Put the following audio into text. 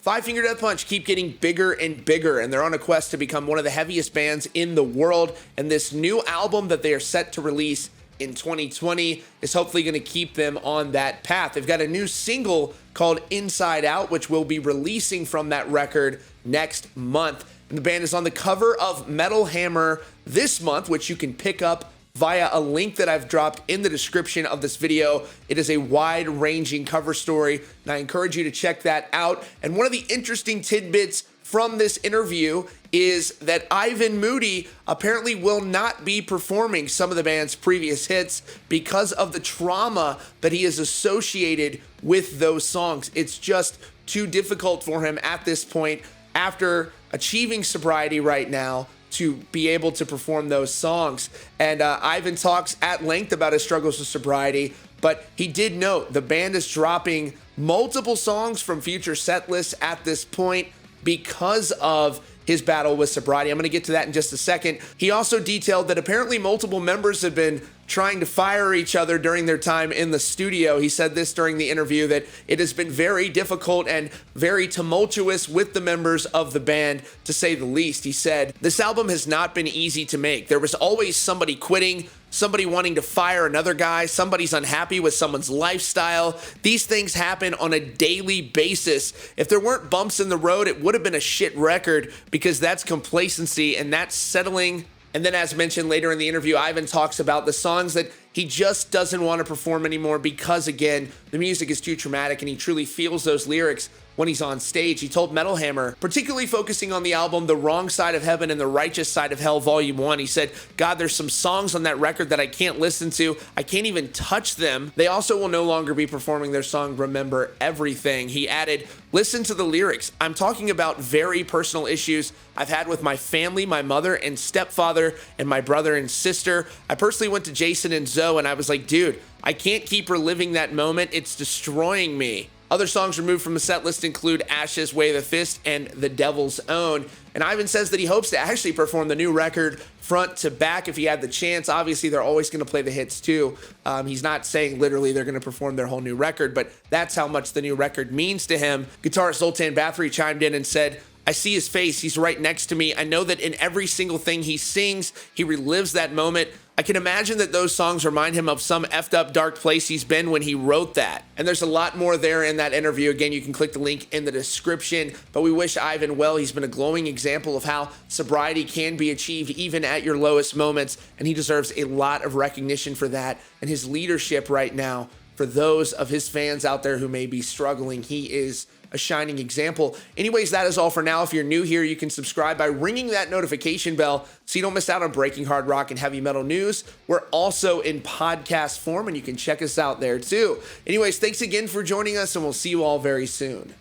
Five Finger Death Punch keep getting bigger and bigger, and they're on a quest to become one of the heaviest bands in the world. And this new album that they are set to release in 2020 is hopefully going to keep them on that path. They've got a new single called Inside Out, which will be releasing from that record next month. And the band is on the cover of Metal Hammer this month, which you can pick up via a link that I've dropped in the description of this video. It is a wide-ranging cover story, and I encourage you to check that out. And one of the interesting tidbits from this interview is that Ivan Moody apparently will not be performing some of the band's previous hits because of the trauma that he is associated with those songs. It's just too difficult for him at this point, after achieving sobriety right now, to be able to perform those songs. And Ivan talks at length about his struggles with sobriety, but he did note the band is dropping multiple songs from future set lists at this point because of his battle with sobriety. I'm going to get to that in just a second. He also detailed that apparently multiple members have been trying to fire each other during their time in the studio. He said this during the interview, that it has been very difficult and very tumultuous with the members of the band, to say the least. He said, "This album has not been easy to make. There was always somebody quitting, somebody wanting to fire another guy, somebody's unhappy with someone's lifestyle. These things happen on a daily basis. If there weren't bumps in the road, it would have been a shit record, because that's complacency and that's settling." And then, as mentioned later in the interview, Ivan talks about the songs that he just doesn't want to perform anymore because, again, the music is too traumatic and he truly feels those lyrics when he's on stage. He told Metal Hammer, particularly focusing on the album The Wrong Side of Heaven and The Righteous Side of Hell Volume 1, he said, "God, there's some songs on that record that I can't listen to. I can't even touch them." They also will no longer be performing their song Remember Everything. He added, "Listen to the lyrics. I'm talking about very personal issues I've had with my family, my mother and stepfather, and my brother and sister. I personally went to Jason and Zoe and I was like, dude, I can't keep reliving that moment. It's destroying me." Other songs removed from the set list include Ashes, Way of the Fist, and The Devil's Own. And Ivan says that he hopes to actually perform the new record front to back if he had the chance. Obviously, they're always going to play the hits too. He's not saying literally they're going to perform their whole new record, but that's how much the new record means to him. Guitarist Zoltan Bathory chimed in and said, "I see his face. He's right next to me. I know that in every single thing he sings, he relives that moment. I can imagine that those songs remind him of some effed up dark place he's been when he wrote that." And there's a lot more there in that interview. Again, you can click the link in the description. But we wish Ivan well. He's been a glowing example of how sobriety can be achieved even at your lowest moments. And he deserves a lot of recognition for that. And his leadership right now, for those of his fans out there who may be struggling, he is a shining example. Anyways, that is all for now. If you're new here, you can subscribe by ringing that notification bell so you don't miss out on breaking hard rock and heavy metal news. We're also in podcast form, and you can check us out there too. Anyways, thanks again for joining us, and we'll see you all very soon.